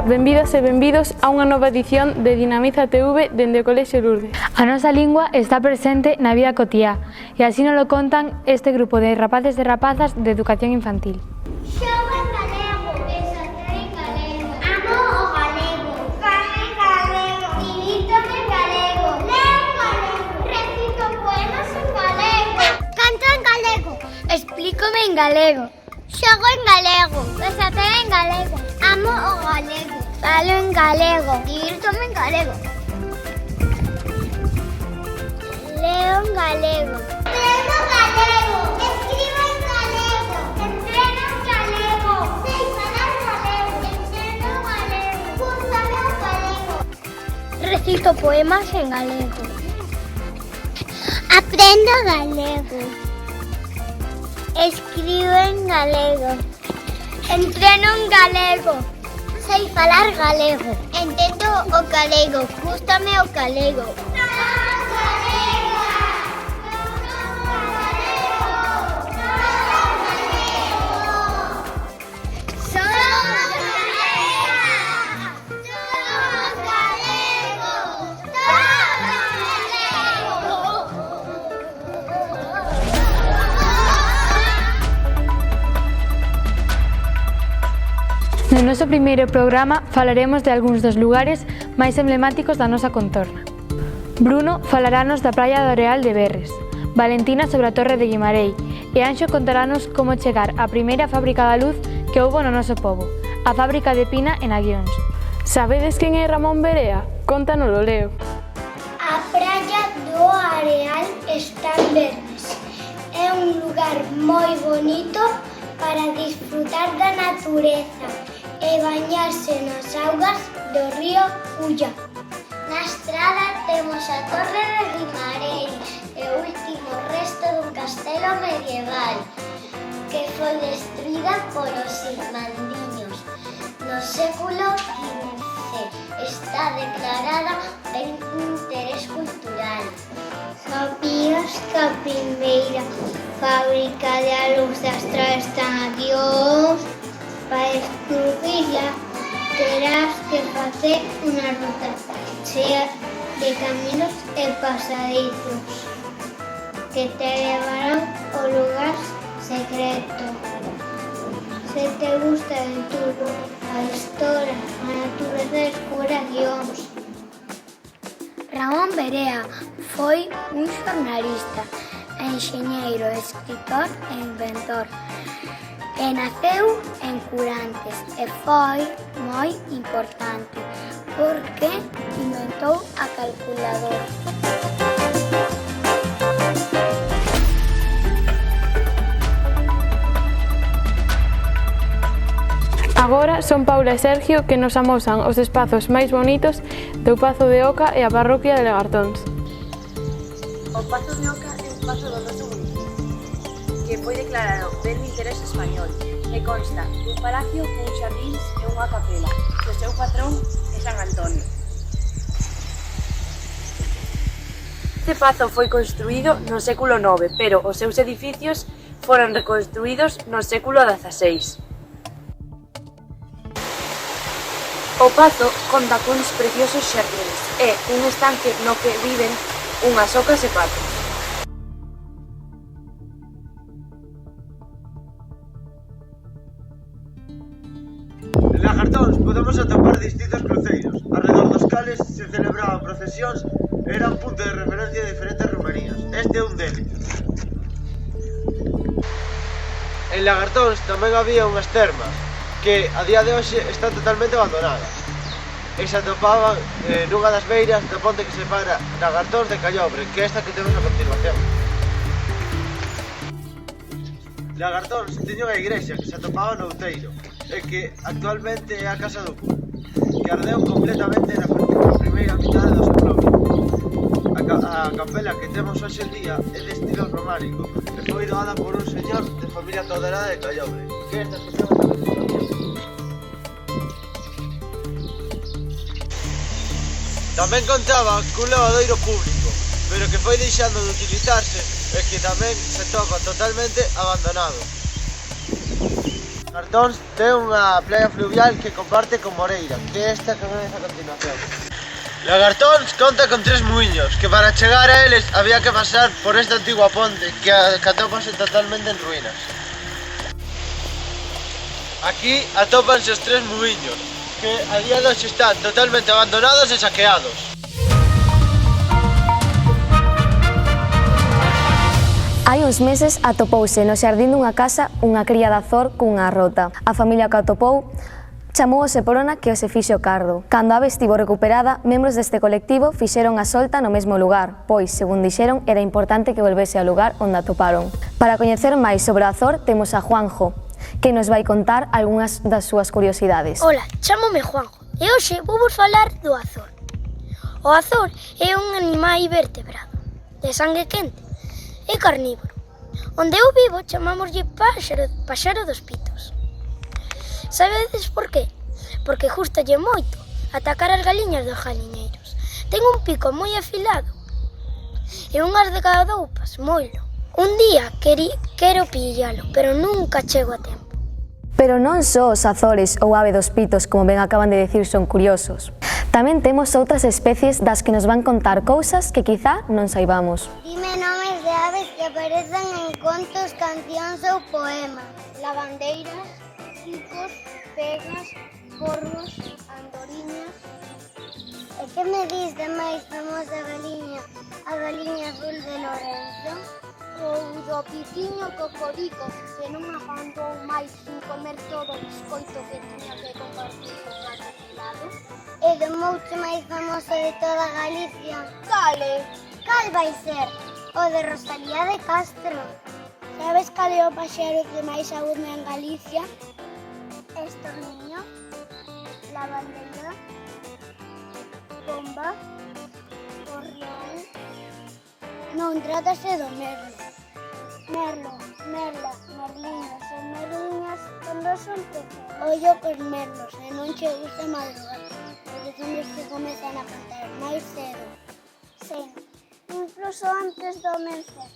benvidas e benvidos a unha nova edición de Dinamiza TV dende o Colexio Lourdes. A nosa lingua está presente na vida cotiá e así nos lo contan este grupo de rapaces e rapazas de educación infantil. Xogo en galego, desatar en galego, amo o galego, fame en galego, divídome en galego, leo en galego, recito poemas en galego, canto en galego, explícome en galego, xogo en galego, desatar en galego, amo o galego, falo en galego, divídome en galego, leo en galego, aprendo galego, escribo en galego, entreno en galego, sei falar galego, ensino galego, gústame o galego, recito poemas en galego, aprendo galego, escribo en galego, entreno en galego, sei falar galego, entendo o galego, gústame o galego. No noso primeiro programa falaremos de algúns dos lugares máis emblemáticos da nosa contorna. Bruno falarános da praia do Areal de Berres, Valentina sobre a Torre de Guimarei e Anxo contarános como chegar á primeira fábrica da luz que houbo no noso pobo, a fábrica de Pina en Aguións. Sabedes quen é Ramón Berea? Contanoslo, Leo. A praia do Areal está en Berres. É un lugar moi bonito para disfrutar da natureza e bañarse nas augas do río Ulla. Na estrada temos a Torre de Guimarei, o último resto dun castelo medieval que foi destruída polos irmandiños no século XV. Está declarada ben interés cultural. Sabías que a primeira fábrica de luz da Estrada está en Aguións? Para descubrirla terás que facer unha ruta chea de caminos e pasadizos que te levarán ao lugar secreto. Se te gusta el todo, a historia, a natureza, descubre Aguións. Ramón Berea foi un xornalista, enxeñeiro, escritor e inventor. E naceu en Curantes e foi moi importante porque inventou a calculadora. Agora son Paula e Sergio que nos amosan os espazos máis bonitos do Pazo de Oca e a parroquia de Lagartóns. O Pazo de Oca é un pazo do noso municipio que foi declarado ben de interés español e consta dun palacio con xardíns e unha capela que o seu patrón é San Antonio. Este pazo foi construído no século IX, pero os seus edificios foron reconstruídos no século XVI. O pazo conta cuns preciosos xardíns e un estanque no que viven unhas ocas e patos. En Lagartóns podemos atopar distintos cruceiros, arredor dos cales se celebraban procesións e eran punto de referencia de diferentes romarías. Este é un deles. En Lagartóns tamén había unhas termas que a día de hoxe están totalmente abandonadas e se atopaban nunha das beiras da ponte que separa Lagartóns de Callobre, que é esta que temos a continuación. Lagartóns tiña unha igrexa que se atopaba no Outeiro e que actualmente é a Casa do Cura, que ardeu completamente na primeira mitad do século XX. A capela que temos hoxe en día é de estilo románico e foi doada por un señor de familia toderada de Callobre, que estas que estamos a continuación. Tamén contaba cun lavadoiro público, pero que foi deixando de utilizarse e que tamén se topa totalmente abandonado. Lagartóns ten unha playa fluvial que comparte con Moreira, que é esta que vemos a continuación. Lagartóns conta con 3 muiños, que para chegar a eles había que pasar por esta antigua ponte, que atópase totalmente en ruínas. Aquí atópanse os 3 muiños, que a día de hoxe están totalmente abandonados e saqueados. Hai uns meses atopouse no xardín dunha casa unha cría de azor cunha rota. A familia que atopou chamou o Seprona que o se fixo cardo. Cando a ave estivo recuperada, membros deste colectivo fixeron a solta no mesmo lugar, pois, según dixeron, era importante que volvese ao lugar onde atoparon. Para coñecer máis sobre o azor, temos a Juanjo, que nos vai contar algunhas das súas curiosidades. Ola, chámome Juanjo e hoxe vou vos falar do azor. O azor é un animal vertebrado, de sangue quente, é carnívoro. Onde eu vivo chamámoslle paxaro dos pitos. Sabedes por qué? Porque gustalle moito atacar as galiñas dos galiñeiros. Ten un pico moi afilado e unhas decadoupas moilo. Un día quero pillalo, pero nunca chego a tempo. Pero non só os azores ou ave dos pitos, como ben acaban de decir, son curiosos. Tamén temos outras especies das que nos van contar cousas que quizá non saibamos. Dime nomes de aves que aparecen en contos, cancións ou poemas. Lavandeiras, cicos, pegas, corvos, andoriñas. E que me dis de máis famosa galiña, a galiña azul de Lorenzo? Ou do pitiño cocorico, que non aguantou máis sin comer todo o biscoito que tiña que compartir con gato lado? E do moucho máis famoso de toda Galicia? Cal vai ser? O de Rosalía de Castro. Sabes cal é o paxaro que máis abunda en Galicia? Estorniño, lavandeira, bomba, gorrión. Non trátase do merlo. Merlo, merla, merliñas e merliñas cando son pequenos. Ollo cos merlos e non che gusta madrugar, porque son os que comezan a cantar máis cedo. Sen, incluso antes do amanhecer.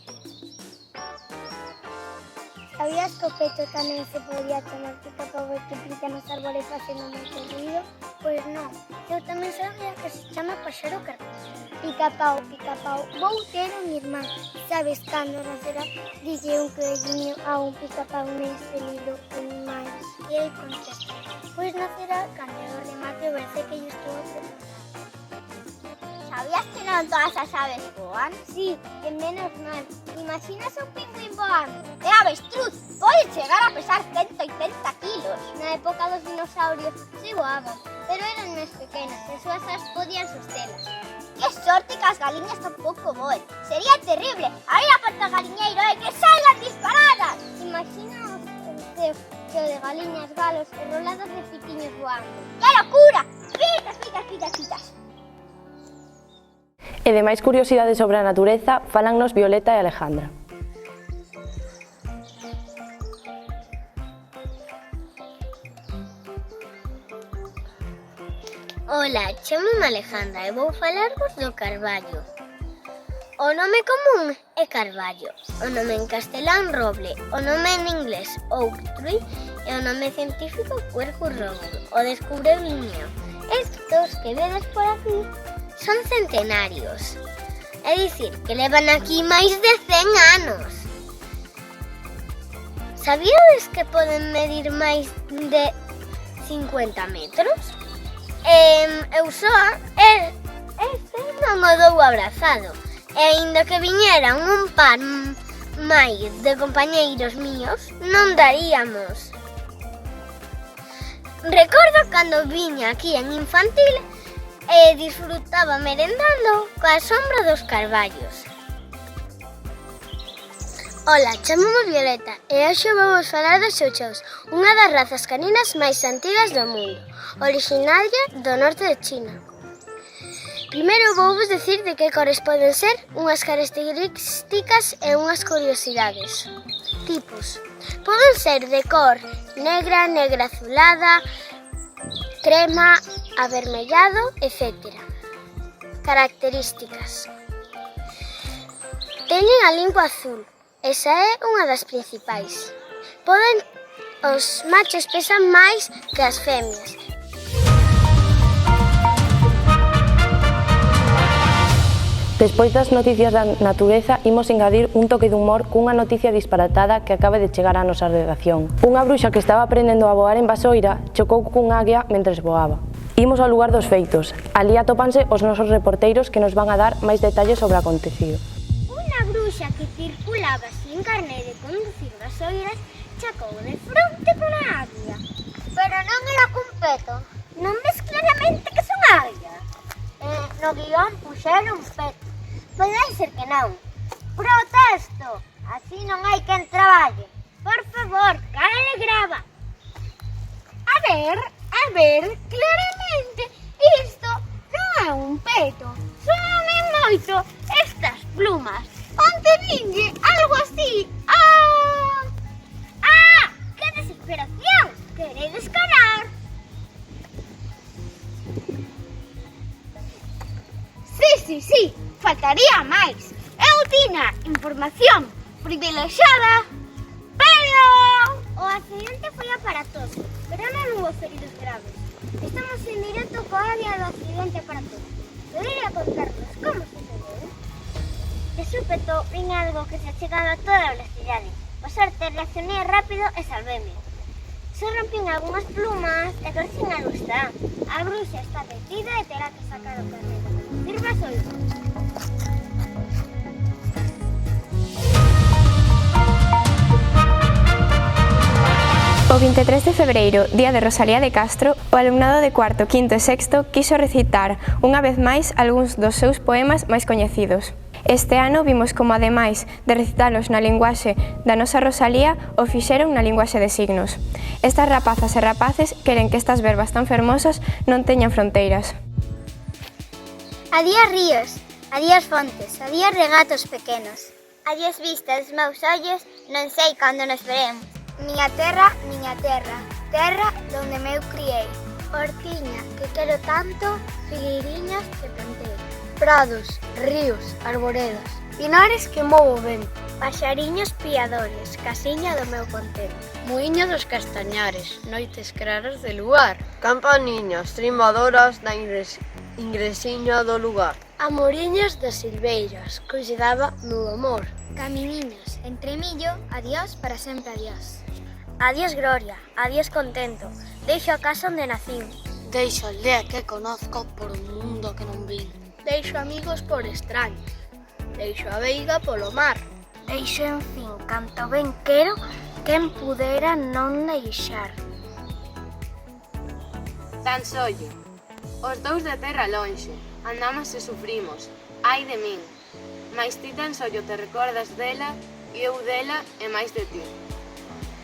Sabías que o peto tamén se podía chamar pica-pau e que pica nos árboles facendo moito ruido? Pois non, eu tamén sabía que se chama paxaro carpinteiro. Pica-pau, pica-pau, vou ter un irmán. Sabes cando nacerá? Dille un coelliño a un pica-pau neste libro Animais. E ele contesta, pois nacerá cando eu remate o verse que yo estou a preparar. Sabías que non todas as aves voan? Sí, que menos mal. Imaginas un pingüín voando? É avestruz, pode chegar a pesar 180 kilos. Na época dos dinosaurios se voaban, pero eran máis pequenas e as súas as podían sostelas. Que sorte que as galiñas tampouco voen. Sería terrible abrir a porta galiñeiro e que salgan disparadas. Imagina o de galiñas, galos e roladas de pitiños voando. Que locura! Pitas, pitas, pitas, pitas. E de máis curiosidades sobre a natureza, falannos Violeta e Alejandra. Ola, chamome Alejandra e vou falarvos do carballo. O nome común é carballo, o nome en castelán roble, o nome en inglés oak tree e o nome científico Quercus robur, o descubreu Linneo. Estos que vedes por aquí son centenarios, é dicir, que levan aquí máis de 100 anos. Sabíades que poden medir máis de 50 metros? Eu só, este non o dou abrazado, e aínda que viñeran un par máis de compañeiros míos, non daríamos. Recordo cando viña aquí en infantil e disfrutaba merendando coa sombra dos carballos. Ola, chamome Violeta e hoxe vamos falar dos chouchous, unha das razas caninas máis antigas do mundo, originaria do norte de China. Primeiro vou vos decir de que cores poden ser, unhas características e unhas curiosidades. Tipos. Poden ser de cor negra, negra azulada, crema, avermellado, etc. Características. Teñen a lingua azul, esa é unha das principais. Poden Os machos pesan máis que as femias. Despois das noticias da natureza, imos engadir un toque de humor cunha noticia disparatada que acaba de chegar á nosa redacción. Unha bruxa que estaba aprendendo a voar en Basoira chocou cun águia mentres voaba. Imos ao lugar dos feitos. Ali atópanse os nosos reporteiros que nos van a dar máis detalles sobre o acontecido. Unha bruxa que circulaba sin carné de conducir Basoiras chocou de fronte con a águia. Pero non era cun peto. Non ves claramente que son águias? No guión puxeron peto. Pode ser que non. Protesto! Así non hai quen traballe. Por favor, cáele grava. A ver, claramente isto non é un peto. Soame moito estas plumas. Onte vinlle algo así. ¡Que desesperación! Queredes calar? Sí, faltaría máis. Eu tiña información privilexiada, pero o accidente foi aparatoso, pero non hubo feridos graves. Estamos en directo coa área do accidente aparatoso. Podería contarnos como sucedeu? De súpeto vin algo que se achegaba a toda a velocidade. Por sorte reaccionei rápido e salvéme. Só rompín algunhas plumas e torcín a luz está. A bruxa está detida e terá que sacar o carnet. Sirva solto. O 23 de febreiro, día de Rosalía de Castro, o alumnado de cuarto, quinto e sexto quiso recitar unha vez máis algúns dos seus poemas máis coñecidos. Este ano vimos como, ademais de recitalos na linguaxe da nosa Rosalía, o fixeron na linguaxe de signos. Estas rapazas e rapaces queren que estas verbas tan fermosas non teñan fronteiras. Adiós ríos, adiós fontes, adiós regatos pequenos. Adiós vistas, meus ollos, non sei cando nos veremos. Miña terra, terra donde meu criei. Hortiña, que quero tanto, figueiriñas que plantei. Prados, ríos, arboredas, pinares que movo vento. Paxariños piadores, casiña do meu contento. Muiño dos castañares, noites claras de luar. Campaniñas trimbadoras da ingresiña do lugar. Amoriñas das silveiras, que lle daba meu amor. Caminiños, entre millo, adiós para sempre adiós. Adiós gloria, adiós contento, deixo a casa onde nacín. Deixo a aldea que conozco por un mundo que non vin. Deixo amigos por extraños, deixo a veiga polo mar. Deixo, en fin, canto ben quero, quen pudera non deixar. Tan sollo, os dous de terra lonxe, andamos e sufrimos, ai de min. Mais ti tan sollo te recordas dela, e eu dela e máis de ti.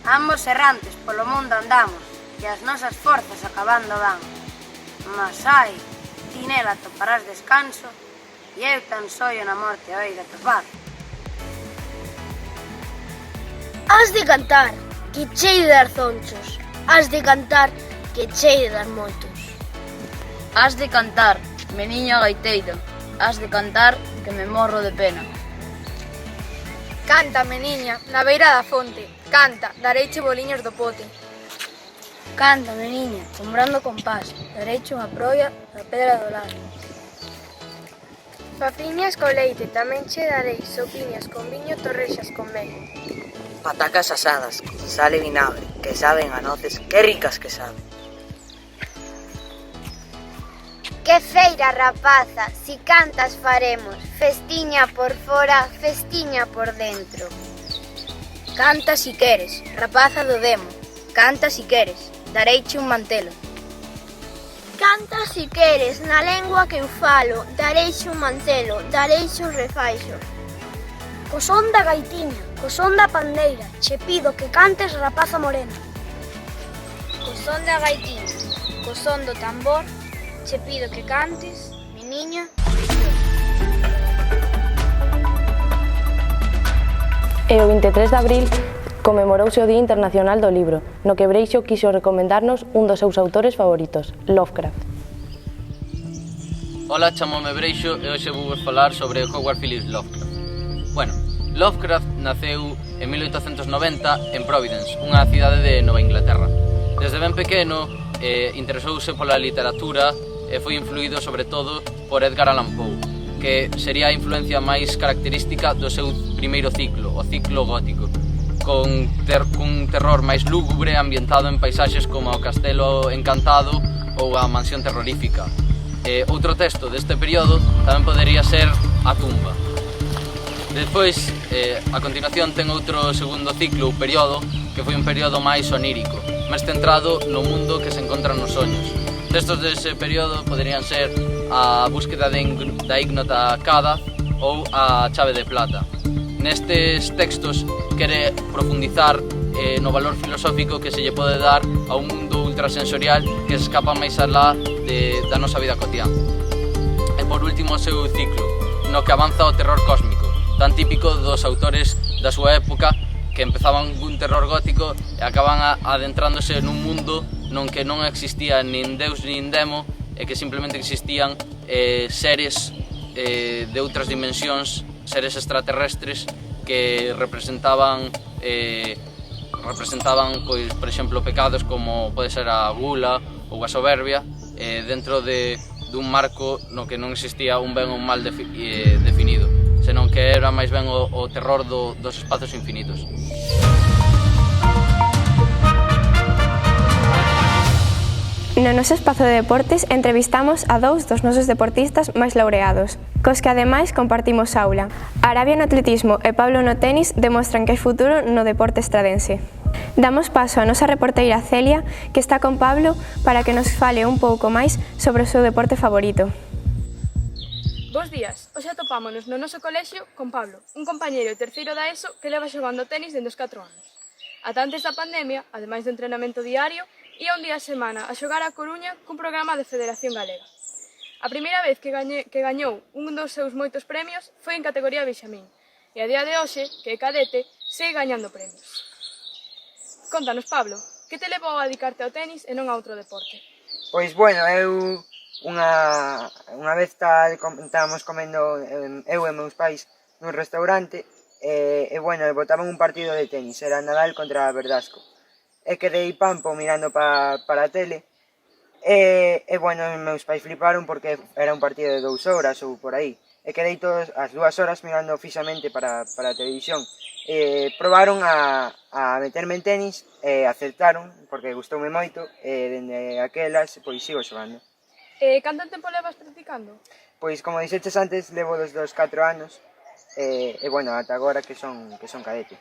Ambos errantes polo mundo andamos, e as nosas forzas acabando van. Mas ai, ti nela toparás descanso, e eu tan sollo na morte hei de topar. Has de cantar, que chei de dar zonchos. Has de cantar, que chei de dar moitos. Has de cantar, meniña gaiteira. Has de cantar, que me morro de pena. Canta, meniña, na beira da fonte. Canta, dareiche boliños do pote. Canta, meniña, sombrando con paz. Dareiche unha proia da pedra do lado. Papiñas co leite, tamén che darei. Sopiñas con viño, torrexas con mel. Patacas asadas, con sal e vinagre, que saben a noces, que ricas que saben. Que feira, rapaza, si cantas faremos, festiña por fora, festiña por dentro. Canta si queres, rapaza do demo, canta si queres, dareiche un mantelo. Canta si queres, na lengua que eu falo, dareiche un mantelo, dareiche un refaixo. Co son da gaitiña, co son da pandeira, che pido que cantes, rapaza morena. Co son da gaitiña, co son do tambor, che pido que cantes, mi niña. E o 23 de abril conmemorouse o Día Internacional do Libro, no que Breixo quixo recomendarnos un dos seus autores favoritos, Lovecraft. Ola, chamome Breixo e hoxe vou vos falar sobre Howard Phillips Lovecraft. Bueno, Lovecraft naceu en 1890 en Providence, unha cidade de Nova Inglaterra. Desde ben pequeno interesouse pola literatura e foi influído sobre todo por Edgar Allan Poe, que sería a influencia máis característica do seu primeiro ciclo, o ciclo gótico, con terror máis lúgubre ambientado en paisaxes como o Castelo Encantado ou a Mansión Terrorífica. Outro texto deste período tamén podería ser A Tumba. Despois, a continuación, ten outro segundo ciclo, ou período, que foi un período máis onírico, máis centrado no mundo que se encontra nos soños. Textos dese período poderían ser A búsqueda da ignota Cada ou A chave de plata. Nestes textos quere profundizar no valor filosófico que se lle pode dar a un mundo ultrasensorial que se escapa máis alá da nosa vida cotidiana. E por último o seu ciclo, no que avanza o terror cósmico, tan típico dos autores da súa época que empezaban cun terror gótico e acaban adentrándose nun mundo non que non existía nin Deus nin demo e que simplemente existían seres de outras dimensións, seres extraterrestres que representaban pois, por exemplo, pecados como pode ser a gula ou a soberbia dentro dun marco no que non existía un ben ou un mal definido, senón que era máis ben o terror dos espazos infinitos. No noso espazo de deportes entrevistamos a dous dos nosos deportistas máis laureados, cos que ademais compartimos aula. Arabia no atletismo e Pablo no tenis demostran que hai futuro no deporte estradense. Damos paso a nosa reporteira Celia, que está con Pablo, para que nos fale un pouco máis sobre o seu deporte favorito. Bos días, hoxe atopámonos no noso colexio con Pablo, un compañeiro de terceiro da ESO que leva xogando tenis dende os 4 anos. Ata antes da pandemia, ademais do entrenamento diario, ía un día a semana a xogar a Coruña cun programa de Federación Galega. A primeira vez que gañou un dos seus moitos premios foi en categoría Benxamín, e a día de hoxe, que é cadete, segue gañando premios. Contanos, Pablo, que te levou a dedicarte ao tenis e non a outro deporte? Pois, bueno, eu unha vez estábamos comendo eu e meus pais nun restaurante e, bueno, botaban un partido de tenis, era Nadal contra Verdasco. E quedei pampo mirando para a tele e, bueno, meus pais fliparon porque era un partido de 2 horas ou por aí. E quedei todas as 2 horas mirando fixamente para a televisión. Probaron a meterme en tenis e acertaron porque gustoume moito e dende aquelas pois sigo xogando. Canto tempo levas practicando? Pois como dixetes antes, levo desde os 4 anos e, bueno, ata agora que son cadete.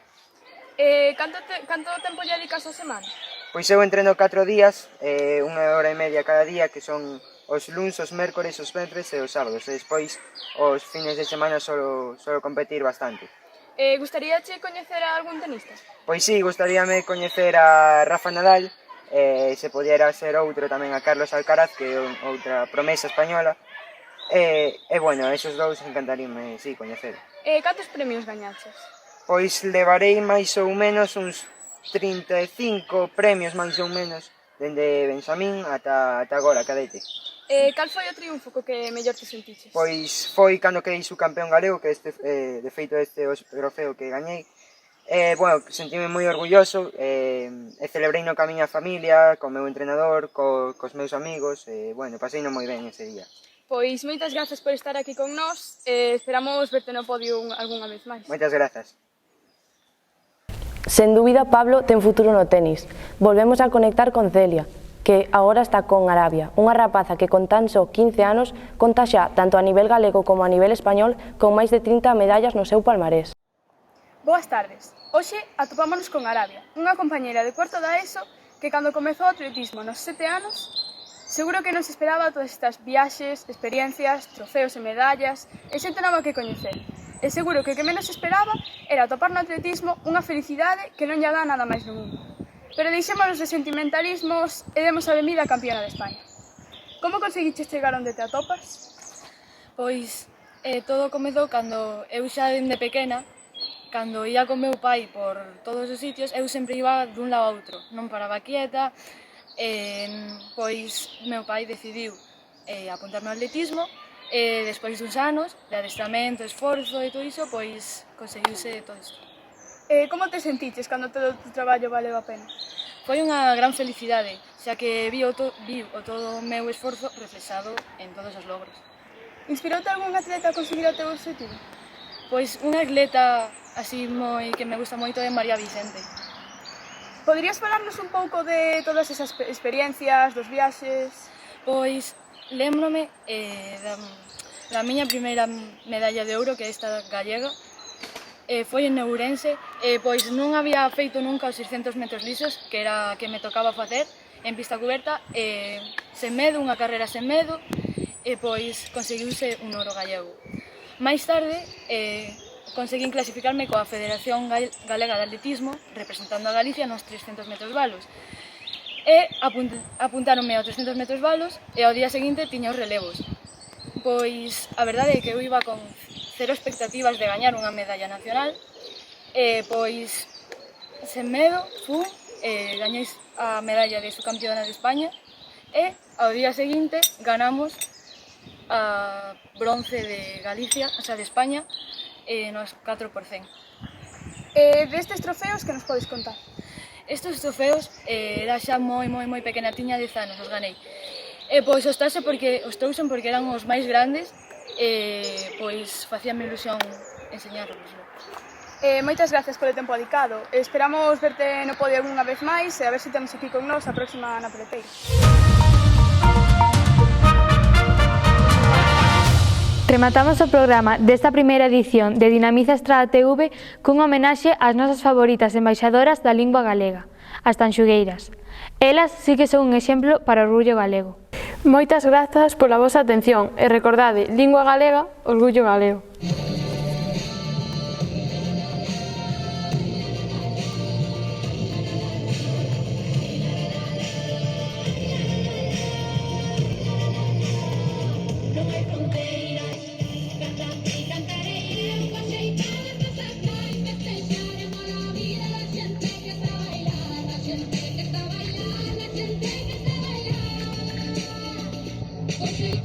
Canto tempo lle dedicas a semana? Pois eu entreno 4 días, 1 hora e media cada día, que son os luns, os mércores, os venres e os sábados. E despois, os fines de semana, solo competir bastante. Gustaríache coñecer a algún tenista? Pois sí, gustaríame coñecer a Rafa Nadal, se pudiera ser outro tamén a Carlos Alcaraz, que é outra promesa española. E, bueno, esos dous encantaríame, sí, coñecer. Cantos premios gañaches? Pois levarei máis ou menos uns 35 premios máis ou menos dende Benxamín ata agora, cadete. Cal foi o triunfo co que mellor te sentiches? Pois foi cando quedei subcampeón galego, que de feito este trofeo que gañei. Bueno, sentime moi orgulloso e celebrei no ca miña familia, co meu entrenador, cos meus amigos e, bueno, paseino moi ben ese día. Pois moitas grazas por estar aquí con nós e esperamos verte no podio algunha vez máis. Moitas grazas. Sen dúbida, Pablo ten futuro no tenis. Volvemos a conectar con Celia, que agora está con Arabia, unha rapaza que con tan só 15 anos conta xa, tanto a nivel galego como a nivel español, con máis de 30 medallas no seu palmarés. Boas tardes. Hoxe atopámonos con Arabia, unha compañeira de cuarto da ESO que cando comezou o atletismo nos 7 anos, seguro que non se esperaba todas estas viaxes, experiencias, trofeos e medallas e xente nova que coñecer. E seguro que o que menos esperaba era atopar no atletismo unha felicidade que non lle dá nada máis no mundo. Pero deixémonos de sentimentalismos e demos a benvida a campeona de España. Como conseguiches chegar onde te atopas? Pois todo comezou cando eu xa dende pequena, cando ia con meu pai por todos os sitios, eu sempre iba dun lado a outro, non paraba quieta, pois meu pai decidiu apuntarme ao atletismo E despois duns anos de adestramento, esforzo e todo iso, pois conseguiuse todo isto. Como te sentiches cando todo o teu traballo valeu a pena? Foi unha gran felicidade, xa que vi o todo o meu esforzo reflexado en todos os logros. Inspiroute algún atleta a conseguir o teu objetivo? Pois unha atleta así que me gusta moito é María Vicente. Poderías falarnos un pouco de todas esas experiencias, dos viaxes? Pois lémbrome da miña primeira medalla de ouro, que é esta gallega, foi en Ourense, pois non había feito nunca os 600 metros lisos, que era a que me tocaba facer, en pista cuberta, sen medo, unha carrera sen medo, e pois conseguiuse un ouro gallego. Máis tarde, conseguín clasificarme coa Federación Galega de Atletismo, representando a Galicia nos 300 metros valos. E apuntáronme aos 300 metros valos e ao día seguinte tiña os relevos. Pois a verdade é que eu iba con cero expectativas de gañar unha medalla nacional e pois sen medo fun e gañei a medalla de subcampeona de España e ao día seguinte ganamos a bronce de Galicia, o sea, de España, nos 4%. Destes trofeos, que nos podes contar? Estes trofeos era xa moi pequena, tiña 10 anos, os ganei. E pois os trouxen porque eran os máis grandes e pois facíame ilusión enseñarlos. Moitas gracias polo tempo dedicado. Esperamos verte no podio algunha vez máis e a ver se temos aquí con nós a próxima na Peleteira. Rematamos o programa desta primeira edición de Dinamiza Estrada TV cunha homenaxe ás nosas favoritas embaixadoras da lingua galega, as tanxugueiras. Elas sí que son un exemplo para o orgullo galego. Moitas grazas pola vosa atención e recordade, lingua galega, orgullo galego. Porque